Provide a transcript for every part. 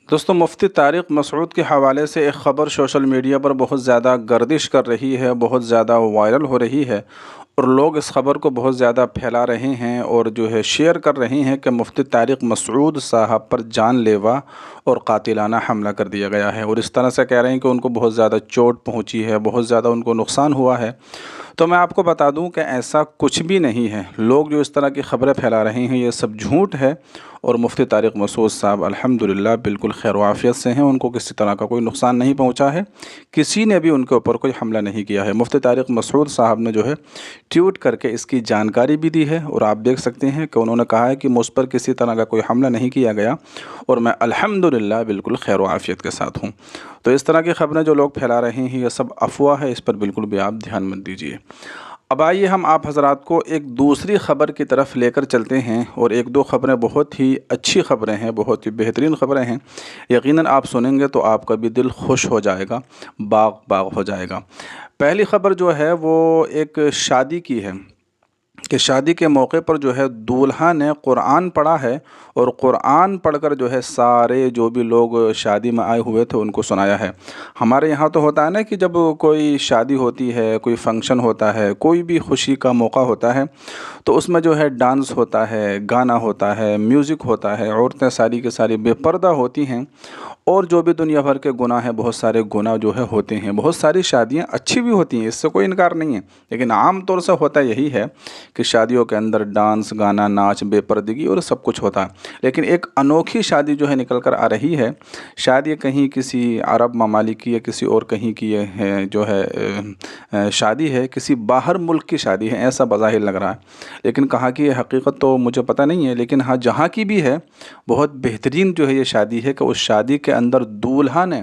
दोस्तों, मुफ्ती तारिक मसऊद के हवाले से एक ख़बर सोशल मीडिया पर बहुत ज़्यादा गर्दिश कर रही है, बहुत ज़्यादा वायरल हो रही है और लोग इस ख़बर को बहुत ज़्यादा फैला रहे हैं और जो है शेयर कर रहे हैं कि मुफ्ती तारिक मसऊद साहब पर जानलेवा और कातिलाना हमला कर दिया गया है और इस तरह से कह रहे हैं कि उनको बहुत ज़्यादा चोट पहुंची है, बहुत ज़्यादा उनको नुकसान हुआ है। तो मैं आपको बता दूं कि ऐसा कुछ भी नहीं है। लोग जो इस तरह की ख़बरें फैला रहे हैं ये सब झूठ है और मुफ्ती तारिक मसऊद साहब अल्हम्दुलिल्लाह बिल्कुल खैर वाफ़ियत से हैं। उनको किसी तरह का कोई नुकसान नहीं पहुंचा है, किसी ने भी उनके ऊपर कोई हमला नहीं किया है। मुफ्ती तारिक मसऊद साहब ने जो है ट्वीट करके इसकी जानकारी भी दी है और आप देख सकते हैं कि उन्होंने कहा है कि मुझ पर किसी तरह का कोई हमला नहीं किया गया और मैं अल्हम्दुलिल्लाह बिल्कुल खैर वाफ़ियत के साथ हूँ। तो इस तरह की ख़बरें जो लोग फैला रहे हैं ये सब अफवाह है, इस पर बिल्कुल भी आप ध्यान मत दीजिए। अब आइए हम आप हज़रात को एक दूसरी ख़बर की तरफ लेकर चलते हैं और एक दो ख़बरें बहुत ही अच्छी ख़बरें हैं, बहुत ही बेहतरीन ख़बरें हैं। यकीनन आप सुनेंगे तो आपका भी दिल खुश हो जाएगा, बाग बाग हो जाएगा। पहली ख़बर जो है वो एक शादी की है कि शादी के मौके पर जो है दूल्हा ने कुरान पढ़ा है और कुरान पढ़कर जो है सारे जो भी लोग शादी में आए हुए थे उनको सुनाया है। हमारे यहाँ तो होता है ना कि जब कोई शादी होती है, कोई फंक्शन होता है, कोई भी खुशी का मौका होता है तो उसमें जो है डांस होता है, गाना होता है, म्यूज़िक होता है, औरतें सारी की सारी बेपर्दा होती हैं और जो भी दुनिया भर के गुनाह हैं, बहुत सारे गुनाह जो है होते हैं। बहुत सारी शादियाँ अच्छी भी होती हैं, इससे कोई इनकार नहीं है, लेकिन आम तौर से होता यही है कि शादियों के अंदर डांस, गाना, नाच, बेपर्दगी और सब कुछ होता है। लेकिन एक अनोखी शादी जो है निकल कर आ रही है। शायद ये कहीं किसी अरब ममालिक की या किसी और कहीं की ये है जो है शादी है, किसी बाहर मुल्क की शादी है ऐसा बज़ाहिर लग रहा है। लेकिन कहाँ की है हकीकत तो मुझे पता नहीं है, लेकिन हाँ जहाँ की भी है बहुत बेहतरीन जो है ये शादी है कि उस शादी के अंदर दूल्हा ने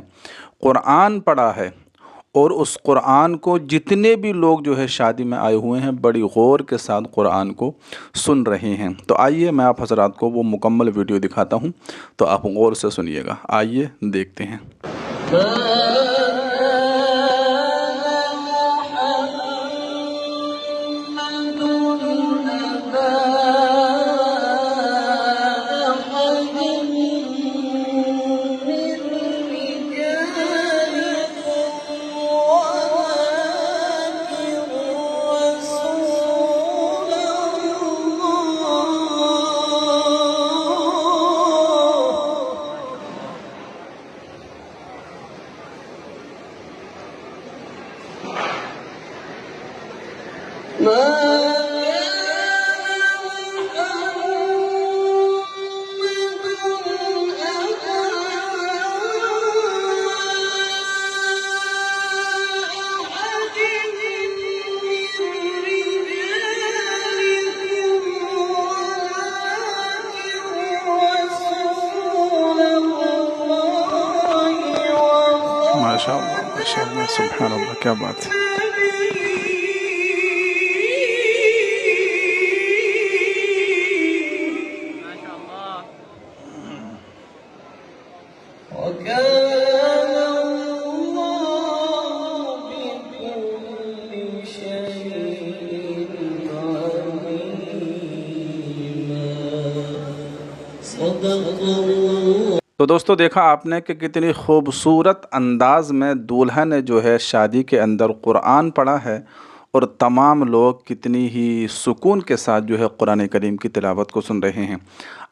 कुरान पढ़ा है और उस कुरान को जितने भी लोग जो है शादी में आए हुए हैं बड़ी गौर के साथ कुरान को सुन रहे हैं। तो आइए मैं आप हज़रात को वो मुकम्मल वीडियो दिखाता हूँ, तो आप गौर से सुनिएगा। आइए देखते हैं। माशाअल्लाह, माशाअल्लाह, सुभान अल्लाह, क्या बात है। तो दोस्तों, देखा आपने कि कितनी खूबसूरत अंदाज में दूल्हा ने जो है शादी के अंदर कुरान पढ़ा है और तमाम लोग कितनी ही सुकून के साथ जो है कुरान करीम की तिलावत को सुन रहे हैं।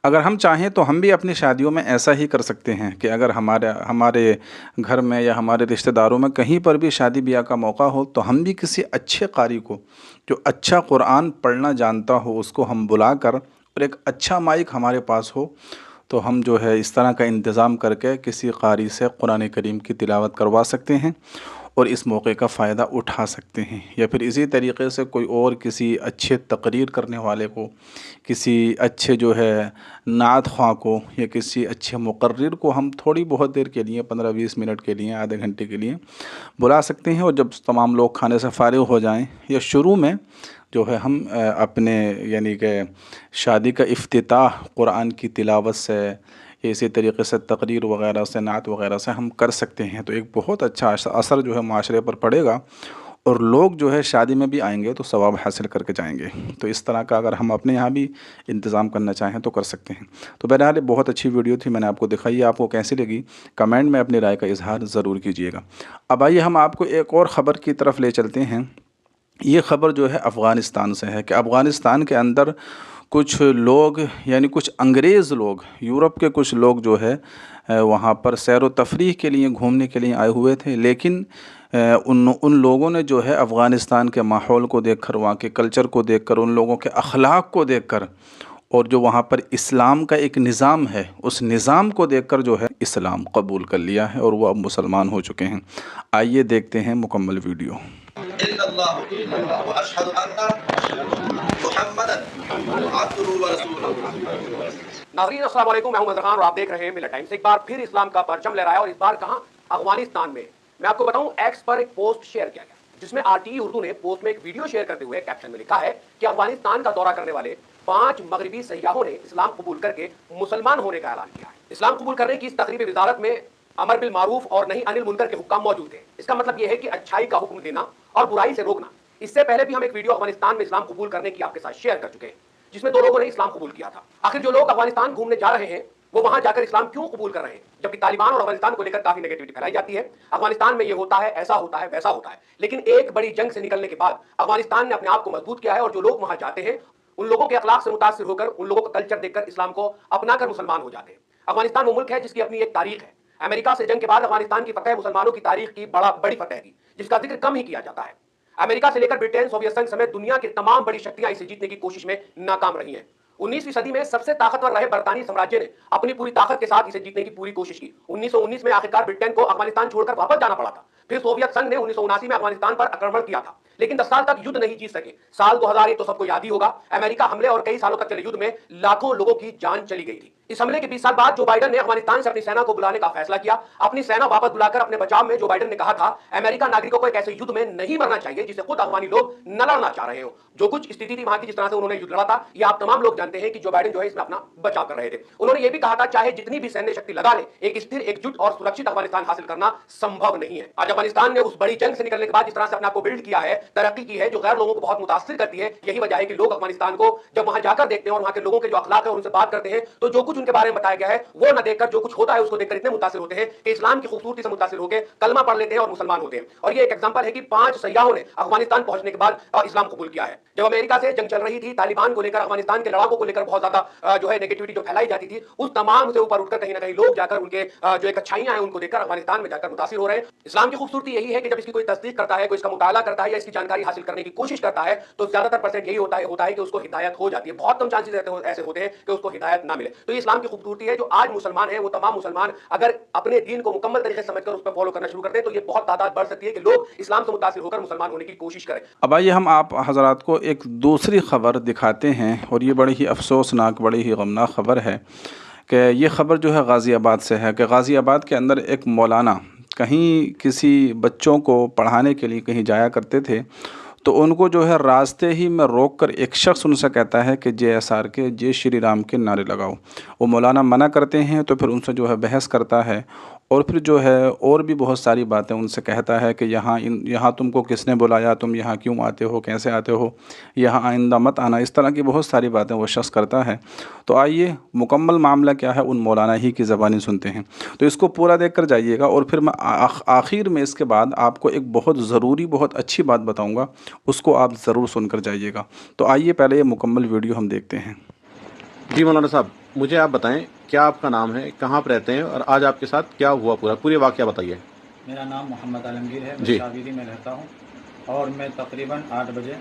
अगर हम चाहें तो हम भी अपनी शादियों में ऐसा ही कर सकते हैं कि अगर हमारे हमारे घर में या हमारे रिश्तेदारों में कहीं पर भी शादी ब्याह का मौका हो तो हम भी किसी अच्छे कारी को जो अच्छा कुरान पढ़ना जानता हो उसको हम बुला कर और एक अच्छा माइक हमारे पास हो तो हम जो है इस तरह का इंतज़ाम करके किसी क़ारी से कुरान करीम की तिलावत करवा सकते हैं और इस मौके का फ़ायदा उठा सकते हैं। या फिर इसी तरीक़े से कोई और किसी अच्छे तकरीर करने वाले को, किसी अच्छे जो है नात ख़्वाह को या किसी अच्छे मुक़र्रिर को हम थोड़ी बहुत देर के लिए 15-20 मिनट के लिए, आधे घंटे के लिए बुला सकते हैं। और जब तमाम लोग खाने से फ़ारिग़ हो जाएँ या शुरू में जो है हम अपने यानी कि शादी का इफ्तिताह कुरान की तिलावत से इसी तरीक़े से तकरीर वग़ैरह से, नात वग़ैरह से हम कर सकते हैं। तो एक बहुत अच्छा असर जो है माशरे पर पड़ेगा और लोग जो है शादी में भी आएंगे तो सवाब हासिल करके जाएंगे। तो इस तरह का अगर हम अपने यहाँ भी इंतज़ाम करना चाहें तो कर सकते हैं। तो बहरहाल बहुत अच्छी वीडियो थी, मैंने आपको दिखाई है। आपको कैसी लगी कमेंट में अपनी राय का इजहार ज़रूर कीजिएगा। अब आइए हम आपको एक और ख़बर की तरफ ले चलते हैं। ये ख़बर जो है अफ़गानिस्तान से है कि अफ़गानिस्तान के अंदर कुछ लोग यानी कुछ अंग्रेज़ लोग, यूरोप के कुछ लोग जो है वहाँ पर सैर व तफरीह के लिए घूमने के लिए आए हुए थे। लेकिन उन लोगों ने जो है अफ़गानिस्तान के माहौल को देखकर, वहाँ के कल्चर को देखकर, उन लोगों के अखलाक को देखकर और जो वहाँ पर इस्लाम का एक निज़ाम है उस निज़ाम को देखकर जो है इस्लाम कबूल कर लिया है और वो अब मुसलमान हो चुके हैं। आइए देखते हैं मुकम्मल वीडियो। नाज़रीन अस्सलाम वालेकुम, मैं हूं मज़हर खान और आप देख रहे हैं मिलत टाइम्स। एक बार फिर इस्लाम का परचम लहराया और इस बार कहां, अफगानिस्तान में। मैं आपको बताऊं, एक्स पर एक पोस्ट शेयर किया गया जिसमें आरटीई उर्दू ने पोस्ट में एक वीडियो शेयर करते हुए कैप्शन में लिखा है कि अफगानिस्तान का दौरा करने वाले 5 मगरबी सयाहों ने इस्लाम कबूल करके मुसलमान होने का ऐलान किया है। इस्लाम कबूल करने की इस तकरीबी वजारत में अमर बिल मारूफ और नहीं अनिल मुनकर के हुक्म मौजूद थे। इसका मतलब यह है कि अच्छाई का हुक्म देना और बुराई से रोकना। इससे पहले भी हम एक वीडियो अफगानिस्तान में इस्लाम कबूल करने की आपके साथ शेयर कर चुके हैं जिसमें 2 लोगों ने इस्लाम कबूल किया था। आखिर जो लोग अफगानिस्तान घूमने जा रहे हैं वो वहां जाकर इस्लाम क्यों कबूल कर रहे हैं, जबकि तालिबान और अफगानिस्तान को लेकर काफी नेगेटिविटी फैलाई जाती है। अफगानिस्तान में ये होता है, ऐसा होता है, वैसा होता है, लेकिन एक बड़ी जंग से निकलने के बाद अफगानिस्तान ने अपने आप को मजबूत किया है और जो लोग वहां जाते हैं उन लोगों के अखलाक से मुतासिर होकर, उन लोगों का कल्चर देखकर इस्लाम को अपनाकर मुसलमान हो जाते हैं। अफगानिस्तान वो मुल्क है जिसकी अपनी एक तारीख है। अमेरिका से जंग के बाद अफगानिस्तान की फतह मुसलमानों की तारीख की बड़ी फतह थी जिसका जिक्र कम ही किया जाता है। अमेरिका से लेकर ब्रिटेन, सोवियत संघ समेत दुनिया की तमाम बड़ी शक्तियां इसे जीतने की कोशिश में नाकाम रही हैं। 19वीं सदी में सबसे ताकतवर रहे बरतानी साम्राज्य ने अपनी पूरी ताकत के साथ इसे जीतने की पूरी कोशिश की। 1919 में आखिरकार ब्रिटेन को अफगानिस्तान छोड़कर वापस जाना पड़ा था। फिर सोवियत संघ ने 1979 में अफगानिस्तान पर आक्रमण किया था, लेकिन 10 साल तक युद्ध नहीं जीत सके। साल 2001 तो सबको याद ही होगा, अमेरिका हमले और कई सालों तक चले युद्ध में लाखों लोगों की जान चली गई थी। इस हमले के 20 साल बाद जो बाइडेन ने अफगानिस्तान से अपनी सेना को बुलाने का फैसला किया। अपनी सेना वापस बुलाकर अपने बचाव में जो बाइडेन ने कहा था, अमेरिका नागरिकों को एक ऐसे युद्ध में नहीं मरना चाहिए जिसे खुद अफगानी लोग न लड़ना चाह रहे हो। जो कुछ स्थिति थी वहां की, जिस तरह से उन्होंने युद्ध लड़ा था, ये आप तमाम लोग जानते हैं कि जो बाइडेन जो है इसमें अपना बचाव कर रहे थे। उन्होंने ये भी कहा था, चाहे जितनी भी सैन्य शक्ति लगा ले, एक स्थिर, एकजुट और सुरक्षित अफगानिस्तान हासिल करना संभव नहीं है। आज अफगानिस्तान ने उस बड़ी जंग से निकलने के बाद जिस तरह से अपने आप को बिल्ड किया है, तरक्की की है, जो गैर लोगों को बहुत मुतासिर करती है। यही वजह है कि लोग अफगानिस्तान को जब वहां जाकर देखते हैं और वहां के लोगों के जो अखलाक है और उनसे बात करते हैं, तो जो कुछ उनके बारे में बताया गया है वो न देखकर जो कुछ होता है उसको देखकर इतने मुतासिर होते हैं कि इस्लाम की खूबसूरती से मुतासिर होकर कलमा पढ़ लेते हैं और मुसलमान होते हैं। और ये एक एग्जांपल है कि 5 सयाहों ने अफगानिस्तान पहुंचने के बाद इस्लाम कबूल किया है। जब अमेरिका से जंग चल रही थी, तालिबान को लेकर, अफगानिस्तान के लड़ाकों को लेकर बहुत ज्यादा जो है नेगेटिविटी जो फैलाई जाती थी, उस तमाम से ऊपर उठकर कहीं ना कहीं लोग जाकर उनके जो एक अच्छाइयां हैं उनको देखकर अफगानिस्तान में जाकर मुतासिर हो रहे हैं। इस्लाम की खूबसूरती यही है कि जब इसकी कोई तस्दीक करता है, कोई इसका मुताला करता है या इसकी जानकारी हासिल करने की कोशिश करता है, तो ज्यादातर परसेंट यही होता है कि उसको हिदायत हो जाती है। बहुत कम चांसेस ऐसे होते हैं कि उसको हिदायत ना मिले। तो ये इस्लाम की खूबसूरती है। जो आज मुसलमान है वो तमाम मुसलमान अगर अपने दीन को मुकम्मल तरीके से समझकर उस पर फॉलो करना शुरू कर दें तो ये बहुत तादाद बढ़ सकती है कि लोग इस्लाम से मुतासिर होकर मुसलमान होने की कोशिश करें। अब आइए हम आप हजरात को एक दूसरी ख़बर दिखाते हैं और ये बड़ी ही अफसोसनाक, बड़ी ही गमनाक ख़बर है कि ये ख़बर जो है गाज़ियाबाद से है कि गाज़ियाबाद के अंदर एक मौलाना कहीं किसी बच्चों को पढ़ाने के लिए कहीं जाया करते थे, तो उनको जो है रास्ते ही में रोक कर एक शख्स उनसे कहता है कि JSR के, जय श्री राम के नारे लगाओ। वो मौलाना मना करते हैं तो फिर उनसे जो है बहस करता है और फिर जो है और भी बहुत सारी बातें उनसे कहता है कि यहाँ तुमको किसने बुलाया, तुम यहाँ क्यों आते हो, कैसे आते हो, यहाँ आइंदा मत आना। इस तरह की बहुत सारी बातें वो शख्स करता है। तो आइए मुकम्मल मामला क्या है उन मौलाना ही की ज़बानी सुनते हैं। तो इसको पूरा देख कर जाइएगा और फिर मैं आखिर में इसके बाद आपको एक बहुत ज़रूरी, बहुत अच्छी बात बताऊँगा, उसको आप ज़रूर सुनकर जाइएगा। तो आइए पहले ये मुकम्मल वीडियो हम देखते हैं। जी मौलाना साहब, मुझे आप बताएं क्या आपका नाम है, कहाँ पर रहते हैं और आज आपके साथ क्या हुआ, पूरे वाक़या बताइए। मेरा नाम मोहम्मद आलमगीर है, मैं जी। शाबिरी में रहता हूँ और मैं तकरीबन 8 बजे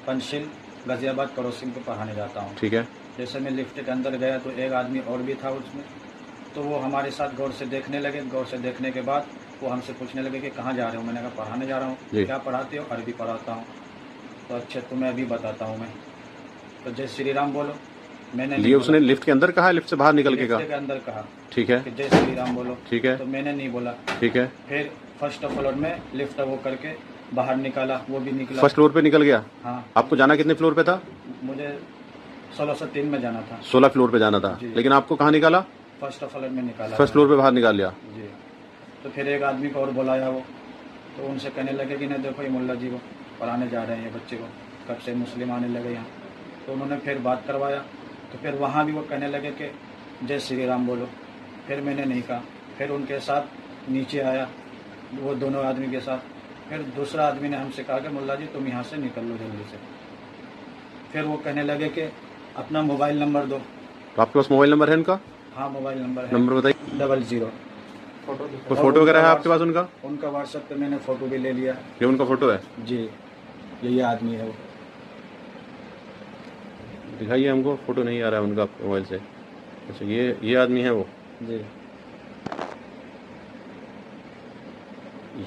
पंचशील गाज़ियाबाद क्रॉसिंग पे पढ़ाने जाता हूँ। ठीक है। जैसे मैं लिफ्ट के अंदर गया तो एक आदमी और भी था उसमें, तो वो हमारे साथ गौर से देखने लगे। गौर से देखने के बाद वो हमसे पूछने लगे कि कहाँ जा रहे हो। मैंने कहा पढ़ाने जा रहा हूँ। क्या पढ़ाते हो? अरबी पढ़ाता हूँ। तो अच्छा तुम्हें अभी बताता हूँ मैं। तो जय श्री राम बोलो। मैंने ये उसने लिफ्ट के अंदर कहा, लिफ्ट से बाहर निकल के कहा? लिफ्ट के अंदर कहा। ठीक है। कि जय श्री राम बोलो। ठीक है। तो मैंने नहीं बोला। ठीक है। फिर फर्स्ट फ्लोर में लिफ्ट वो करके बाहर निकाला, वो भी निकला। फर्स्ट फ्लोर पे निकल गया? हाँ। आपको जाना कितने फ्लोर पे था? मुझे 1603 में जाना था। 16 फ्लोर पे जाना था, लेकिन आपको कहाँ निकाला? फर्स्ट फ्लोर में निकाला। फर्स्ट फ्लोर पे बाहर निकाल लिया। जी। तो फिर एक आदमी को और बुलाया वो, तो उनसे कहने लगे कि नहीं देखो ये मुल्ला जी को पढ़ाने जा रहे हैं ये बच्चे को, कब से मुस्लिम आने लगे यहाँ। तो उन्होंने फिर बात करवाया, तो फिर वहाँ भी वो कहने लगे कि जय श्री राम बोलो। फिर मैंने नहीं कहा, फिर उनके साथ नीचे आया वो दोनों आदमी के साथ। फिर दूसरा आदमी ने हमसे कहा कि मुल्ला जी तुम यहाँ से निकल लो जल्दी से। फिर वो कहने लगे कि अपना मोबाइल नंबर दो। तो आपके पास मोबाइल नंबर है इनका? हाँ मोबाइल नंबर है। नंबर बताइए। 00। कोई फोटो वगैरह है आपके पास उनका? उनका व्हाट्सएप पे मैंने फ़ोटो भी ले लिया। ये उनका फोटो है जी, यही आदमी है वो। दिखाइए हमको, फोटो नहीं आ रहा है उनका मोबाइल से। अच्छा ये आदमी है वो जी,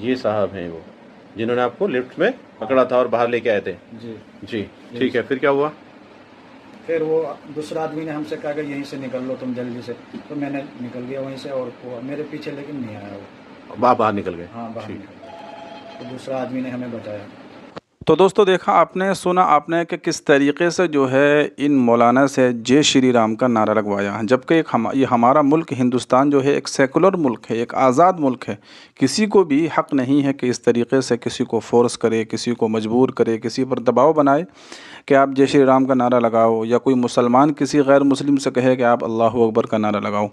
ये साहब हैं वो जिन्होंने आपको लिफ्ट में पकड़ा था और बाहर लेके आए थे। जी जी ठीक है, फिर क्या हुआ? फिर वो दूसरा आदमी ने हमसे कहा कि यहीं से निकल लो तुम जल्दी से। तो मैंने निकल गया वहीं से, और वो मेरे पीछे लेकिन नहीं आया वो। बाहर निकल गए? हाँ बाहर ठीक। निकल गया। तो दूसरा आदमी ने हमें बचाया। तो दोस्तों देखा आपने, सुना आपने कि किस तरीके से जो है इन मौलाना से जय श्री राम का नारा लगवाया, जबकि ये हमारा मुल्क हिंदुस्तान जो है एक सेकुलर मुल्क है, एक आज़ाद मुल्क है। किसी को भी हक़ नहीं है कि इस तरीके से किसी को फोर्स करे, किसी को मजबूर करे, किसी पर दबाव बनाए कि आप जय श्री राम का नारा लगाओ, या कोई मुसलमान किसी गैर मुस्लिम से कहे कि आप अल्लाहु अकबर का नारा लगाओ।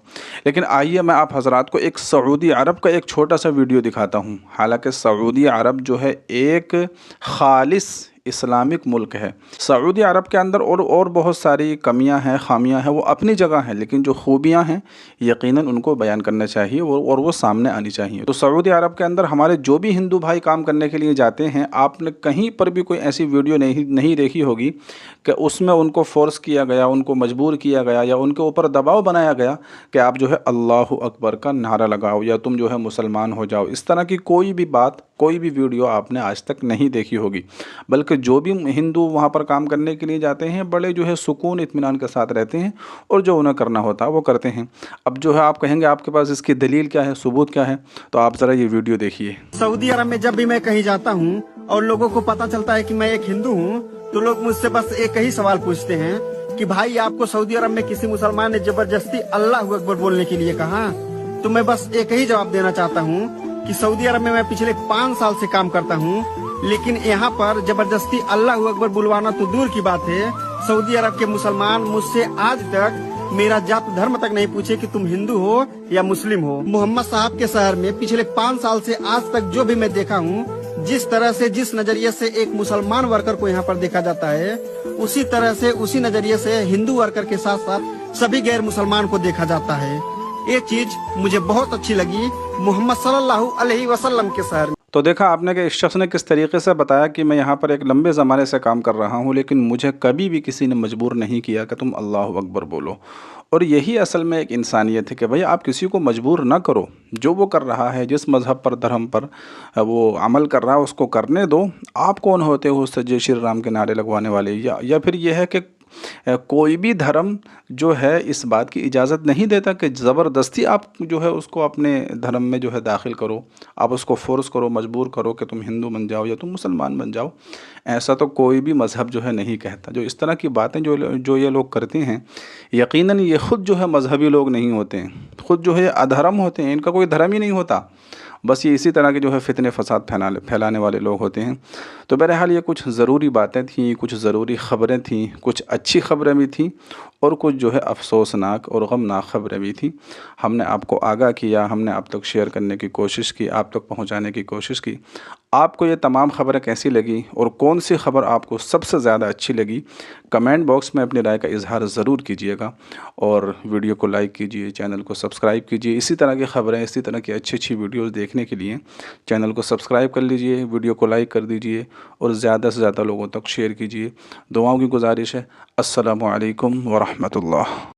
लेकिन आइए मैं आप हज़रात को एक सऊदी अरब का एक छोटा सा वीडियो दिखाता हूँ। हालांकि सऊदी अरब जो है एक खालिस इस्लामिक मुल्क है। सऊदी अरब के अंदर और बहुत सारी कमियां हैं, खामियां हैं, वो अपनी जगह हैं, लेकिन जो खूबियां हैं यकीनन उनको बयान करना चाहिए और वो सामने आनी चाहिए। तो सऊदी अरब के अंदर हमारे जो भी हिंदू भाई काम करने के लिए जाते हैं, आपने कहीं पर भी कोई ऐसी वीडियो नहीं देखी होगी कि उसमें उनको फोर्स किया गया, उनको मजबूर किया गया, या उनके ऊपर दबाव बनाया गया कि आप जो है अल्लाहु अकबर का नारा लगाओ या तुम जो है मुसलमान हो जाओ। इस तरह की कोई भी बात, कोई भी वीडियो आपने आज तक नहीं देखी होगी। बल्कि जो भी हिंदू वहाँ पर काम करने के लिए जाते हैं बड़े जो है सुकून इत्मीनान के साथ रहते हैं, और जो उन्हें करना होता है वो करते हैं। अब जो है आप कहेंगे आपके पास इसकी दलील क्या है, सबूत क्या है, तो आप ज़रा ये वीडियो देखिए। सऊदी अरब में जब भी मैं कहीं जाता हूँ और लोगों को पता चलता है कि मैं एक हिंदू हूँ, तो लोग मुझसे बस एक ही सवाल पूछते हैं कि भाई आपको सऊदी अरब में किसी मुसलमान ने जबरदस्ती अल्लाह अकबर बोलने के लिए कहा? तो मैं बस एक ही जवाब देना चाहता हूँ कि सऊदी अरब में मैं पिछले 5 साल से काम करता हूँ, लेकिन यहाँ पर जबरदस्ती अल्लाह अकबर बुलवाना तो दूर की बात है, सऊदी अरब के मुसलमान मुझसे आज तक मेरा जात धर्म तक नहीं पूछे कि तुम हिंदू हो या मुस्लिम हो। मोहम्मद साहब के शहर में पिछले 5 साल से आज तक जो भी मैं देखा हूँ, जिस तरह से, जिस नजरिए से एक मुसलमान वर्कर को यहाँ पर देखा जाता है, उसी तरह से, उसी नजरिए से हिंदू वर्कर के साथ साथ सभी गैर मुसलमान को देखा जाता है। ये चीज मुझे बहुत अच्छी लगी मोहम्मद सल्लल्लाहु अलैहि वसल्लम के शहर में। तो देखा आपने कि इस शख्स ने किस तरीके से बताया कि मैं यहाँ पर एक लंबे ज़माने से काम कर रहा हूँ, लेकिन मुझे कभी भी किसी ने मजबूर नहीं किया कि तुम अल्लाहु अकबर बोलो। और यही असल में एक इंसानियत है कि भाई आप किसी को मजबूर ना करो, जो वो कर रहा है, जिस मज़हब पर, धर्म पर वो अमल कर रहा है उसको करने दो। आप कौन होते हो उससे जय श्री राम के नारे लगवाने वाले? या फिर यह है कि कोई भी धर्म जो है इस बात की इजाज़त नहीं देता कि ज़बरदस्ती आप जो है उसको अपने धर्म में जो है दाखिल करो, आप उसको फोर्स करो, मजबूर करो कि तुम हिंदू बन जाओ या तुम मुसलमान बन जाओ। ऐसा तो कोई भी मज़हब जो है नहीं कहता। जो इस तरह की बातें जो ये लोग करते हैं, यकीनन ये ख़ुद जो है मजहबी लोग नहीं होते हैं, ख़ुद जो है अधर्म होते हैं, इनका कोई धर्म ही नहीं होता। बस ये इसी तरह के जो है फितने फसाद फैलाने वाले लोग होते हैं। तो बहरहाल ये कुछ ज़रूरी बातें थीं, कुछ ज़रूरी ख़बरें थीं, कुछ अच्छी ख़बरें भी थीं और कुछ जो है अफसोसनाक और ग़मनाक ख़बरें भी थीं। हमने आपको आगाह किया, हमने आप तक शेयर करने की कोशिश की, आप तक पहुंचाने की कोशिश की। आपको ये तमाम ख़बरें कैसी लगी और कौन सी ख़बर आपको सबसे ज़्यादा अच्छी लगी, कमेंट बॉक्स में अपनी राय का इजहार ज़रूर कीजिएगा। और वीडियो को लाइक कीजिए, चैनल को सब्सक्राइब कीजिए। इसी तरह की ख़बरें, इसी तरह की अच्छी वीडियोज़ देखने के लिए चैनल को सब्सक्राइब कर लीजिए, वीडियो को लाइक कर दीजिए और ज़्यादा से ज़्यादा लोगों तक शेयर कीजिए। दुआओं की गुजारिश है। अस्सलामु अलैकुम व रहमतुल्लाह।